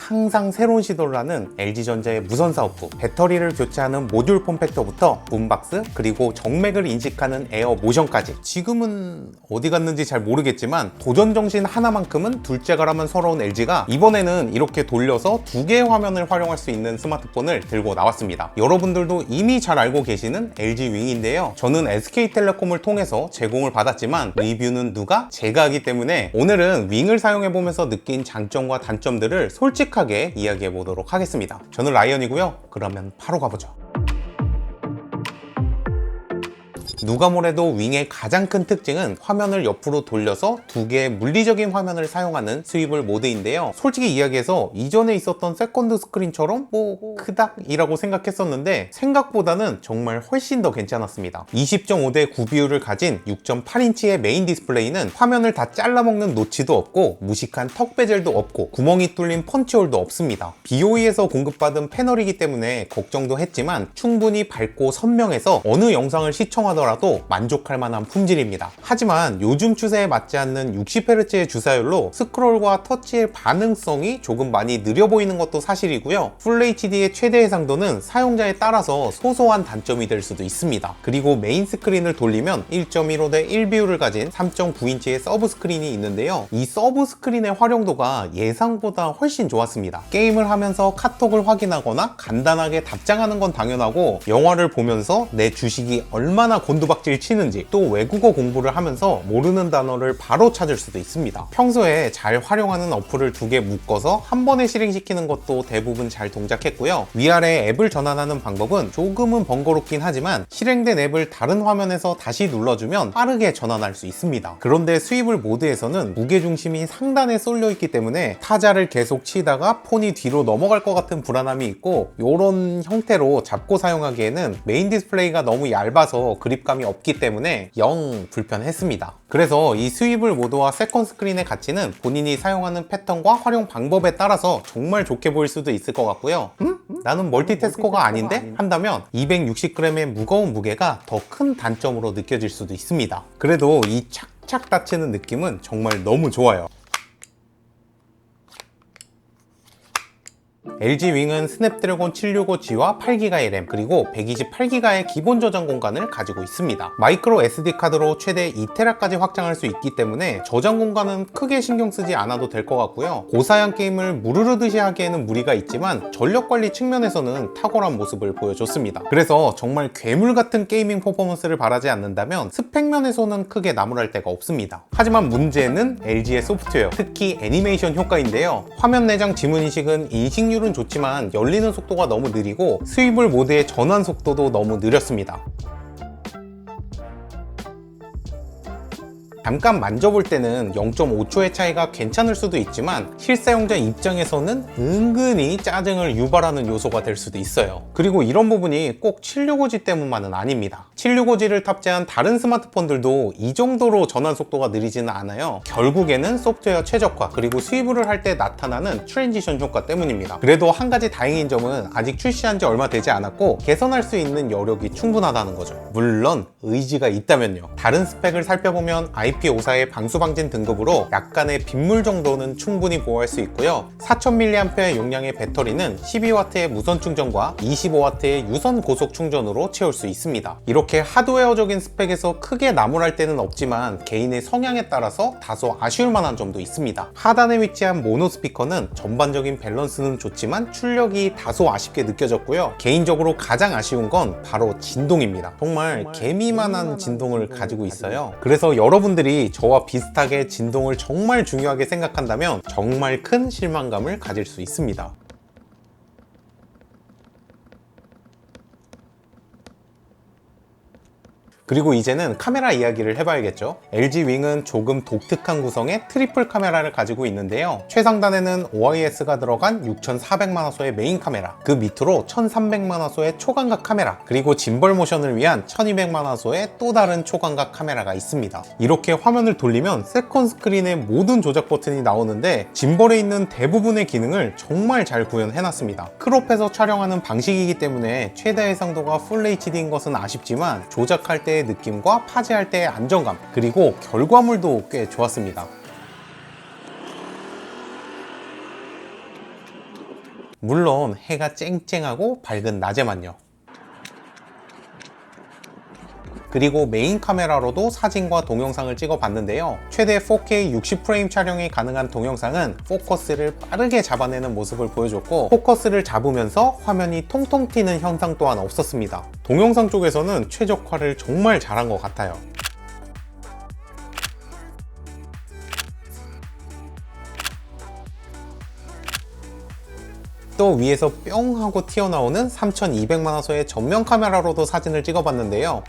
항상 새로운 시도를 하는 LG전자의 무선사업부, 배터리를 교체하는 모듈 폼팩터부터 붐박스, 그리고 정맥을 인식하는 에어 모션까지, 지금은 어디 갔는지 잘 모르겠지만 도전정신 하나만큼은 둘째가라면 서러운 LG가 이번에는 이렇게 돌려서 두 개의 화면을 활용할 수 있는 스마트폰을 들고 나왔습니다. 여러분들도 이미 잘 알고 계시는 LG 윙인데요, 저는 SK텔레콤을 통해서 제공을 받았지만 리뷰는 누가? 제가 하기 때문에 오늘은 윙을 사용해보면서 느낀 장점과 단점들을 솔직하게 이야기해 보도록 하겠습니다. 저는 라이언이고요. 그러면 바로 가보죠. 누가 뭐래도 윙의 가장 큰 특징은 화면을 옆으로 돌려서 두 개의 물리적인 화면을 사용하는 스위블 모드인데요, 솔직히 이야기해서 이전에 있었던 세컨드 스크린처럼 크닥이라고 생각했었는데 생각보다는 정말 훨씬 더 괜찮았습니다. 20.5대 9 비율을 가진 6.8인치의 메인 디스플레이는 화면을 다 잘라먹는 노치도 없고 무식한 턱 베젤도 없고 구멍이 뚫린 펀치홀도 없습니다. BOE에서 공급받은 패널이기 때문에 걱정도 했지만 충분히 밝고 선명해서 어느 영상을 시청하더라도 만족할 만한 품질입니다. 하지만 요즘 추세에 맞지 않는 60Hz의 주사율로 스크롤과 터치의 반응성이 조금 많이 느려 보이는 것도 사실이고요, FHD의 최대 해상도는 사용자에 따라서 소소한 단점이 될 수도 있습니다. 그리고 메인 스크린을 돌리면 1.15대 1 비율을 가진 3.9인치의 서브 스크린이 있는데요, 이 서브 스크린의 활용도가 예상보다 훨씬 좋았습니다. 게임을 하면서 카톡을 확인하거나 간단하게 답장하는 건 당연하고, 영화를 보면서 내 주식이 얼마나 곤두박질 치는지, 또 외국어 공부를 하면서 모르는 단어를 바로 찾을 수도 있습니다. 평소에 잘 활용하는 어플을 두 개 묶어서 한 번에 실행시키는 것도 대부분 잘 동작했고요, 위아래 앱을 전환하는 방법은 조금은 번거롭긴 하지만 실행된 앱을 다른 화면에서 다시 눌러주면 빠르게 전환할 수 있습니다. 그런데 스위블 모드에서는 무게중심이 상단에 쏠려 있기 때문에 타자를 계속 치다가 폰이 뒤로 넘어갈 것 같은 불안함이 있고, 이런 형태로 잡고 사용하기에는 메인 디스플레이가 너무 얇아서 그립감이 없기 때문에 영 불편했습니다. 그래서 이 스위블 모드와 세컨 스크린의 가치는 본인이 사용하는 패턴과 활용 방법에 따라서 정말 좋게 보일 수도 있을 것 같고요. 나는 멀티태스커가 아닌데? 한다면 260g의 무거운 무게가 더 큰 단점으로 느껴질 수도 있습니다. 그래도 이 착착 다치는 느낌은 정말 너무 좋아요. LG 윙은 스냅드래곤 765G와 8GB의 램, 그리고 128GB의 기본 저장 공간을 가지고 있습니다. 마이크로 SD카드로 최대 2TB까지 확장할 수 있기 때문에 저장 공간은 크게 신경 쓰지 않아도 될 것 같고요, 고사양 게임을 무르르듯이 하기에는 무리가 있지만 전력 관리 측면에서는 탁월한 모습을 보여줬습니다. 그래서 정말 괴물 같은 게이밍 퍼포먼스를 바라지 않는다면 스펙면에서는 크게 나무랄 데가 없습니다. 하지만 문제는 LG의 소프트웨어, 특히 애니메이션 효과인데요, 화면 내장 지문 인식은 인식률은 좋지만 열리는 속도가 너무 느리고 스위블 모드의 전환 속도도 너무 느렸습니다. 잠깐 만져볼 때는 0.5초의 차이가 괜찮을 수도 있지만 실사용자 입장에서는 은근히 짜증을 유발하는 요소가 될 수도 있어요. 그리고 이런 부분이 꼭 765G 때문만은 아닙니다. 765G를 탑재한 다른 스마트폰들도 이 정도로 전환 속도가 느리지는 않아요. 결국에는 소프트웨어 최적화, 그리고 스위블을 할 때 나타나는 트랜지션 효과 때문입니다. 그래도 한 가지 다행인 점은 아직 출시한 지 얼마 되지 않았고 개선할 수 있는 여력이 충분하다는 거죠. 물론 의지가 있다면요. 다른 스펙을 살펴보면 IP54의 방수방진 등급으로 약간의 빗물 정도는 충분히 보호할 수 있고요, 4000mAh 용량의 배터리는 12W의 무선 충전과 25W의 유선 고속 충전으로 채울 수 있습니다. 이렇게 하드웨어적인 스펙에서 크게 나무랄 데는 없지만 개인의 성향에 따라서 다소 아쉬울 만한 점도 있습니다. 하단에 위치한 모노 스피커는 전반적인 밸런스는 좋지만 출력이 다소 아쉽게 느껴졌고요, 개인적으로 가장 아쉬운 건 바로 진동입니다. 정말 개미만한 진동을 가지고 있어요. 그래서 여러분들이 저와 비슷하게 진동을 정말 중요하게 생각한다면 정말 큰 실망감을 가질 수 있습니다. 그리고 이제는 카메라 이야기를 해봐야겠죠. LG 윙은 조금 독특한 구성의 트리플 카메라를 가지고 있는데요, 최상단에는 OIS가 들어간 6400만화소의 메인 카메라, 그 밑으로 1300만화소의 초광각 카메라, 그리고 짐벌 모션을 위한 1200만화소의 또 다른 초광각 카메라가 있습니다. 이렇게 화면을 돌리면 세컨 스크린의 모든 조작 버튼이 나오는데 짐벌에 있는 대부분의 기능을 정말 잘 구현해놨습니다. 크롭해서 촬영하는 방식이기 때문에 최대 해상도가 풀 HD인 것은 아쉽지만 조작할 때 때의 느낌과 파지할 때의 안정감, 그리고 결과물도 꽤 좋았습니다. 물론 해가 쨍쨍하고 밝은 낮에만요. 그리고 메인 카메라로도 사진과 동영상을 찍어 봤는데요. 최대 4K 60프레임 촬영이 가능한 동영상은 포커스를 빠르게 잡아내는 모습을 보여줬고, 포커스를 잡으면서 화면이 통통 튀는 현상 또한 없었습니다. 동영상 쪽에서는 최적화를 정말 잘한 것 같아요. 또 위에서 뿅 하고 튀어나오는 3200만화소의 전면 카메라로도 사진을 찍어봤는데요.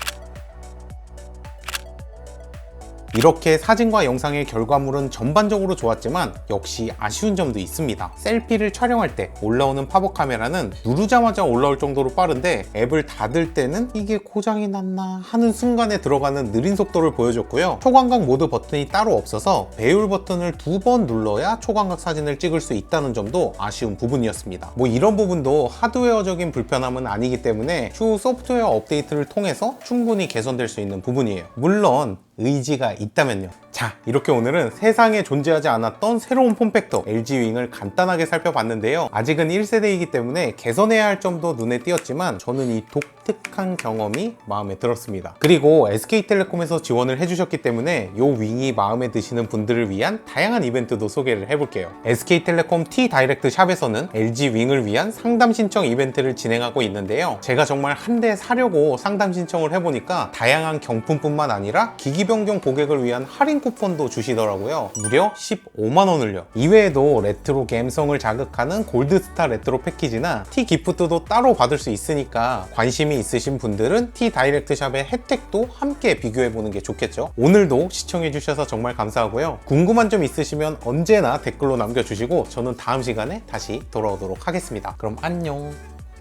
이렇게 사진과 영상의 결과물은 전반적으로 좋았지만 역시 아쉬운 점도 있습니다. 셀피를 촬영할 때 올라오는 팝업 카메라는 누르자마자 올라올 정도로 빠른데 앱을 닫을 때는 이게 고장이 났나 하는 순간에 들어가는 느린 속도를 보여줬고요. 초광각 모드 버튼이 따로 없어서 배율 버튼을 2번 눌러야 초광각 사진을 찍을 수 있다는 점도 아쉬운 부분이었습니다. 뭐 이런 부분도 하드웨어적인 불편함은 아니기 때문에 추후 소프트웨어 업데이트를 통해서 충분히 개선될 수 있는 부분이에요. 물론 의지가 있다면요. 자, 이렇게 오늘은 세상에 존재하지 않았던 새로운 폼팩터 LG 윙을 간단하게 살펴봤는데요. 아직은 1세대이기 때문에 개선해야 할 점도 눈에 띄었지만 저는 이 독특한 경험이 마음에 들었습니다. 그리고 SK텔레콤에서 지원을 해주셨기 때문에 이 윙이 마음에 드시는 분들을 위한 다양한 이벤트도 소개를 해볼게요. SK텔레콤 T 다이렉트 샵에서는 LG 윙을 위한 상담 신청 이벤트를 진행하고 있는데요. 제가 정말 한 대 사려고 상담 신청을 해보니까 다양한 경품뿐만 아니라 기기 변경 고객을 위한 할인 쿠폰도 주시더라고요. 무려 15만원을요. 이외에도 레트로 감성을 자극하는 골드스타 레트로 패키지나 T 기프트도 따로 받을 수 있으니까 관심이 있으신 분들은 T 다이렉트 샵의 혜택도 함께 비교해보는 게 좋겠죠. 오늘도 시청해주셔서 정말 감사하고요. 궁금한 점 있으시면 언제나 댓글로 남겨주시고 저는 다음 시간에 다시 돌아오도록 하겠습니다. 그럼 안녕.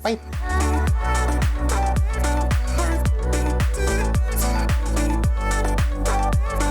빠이.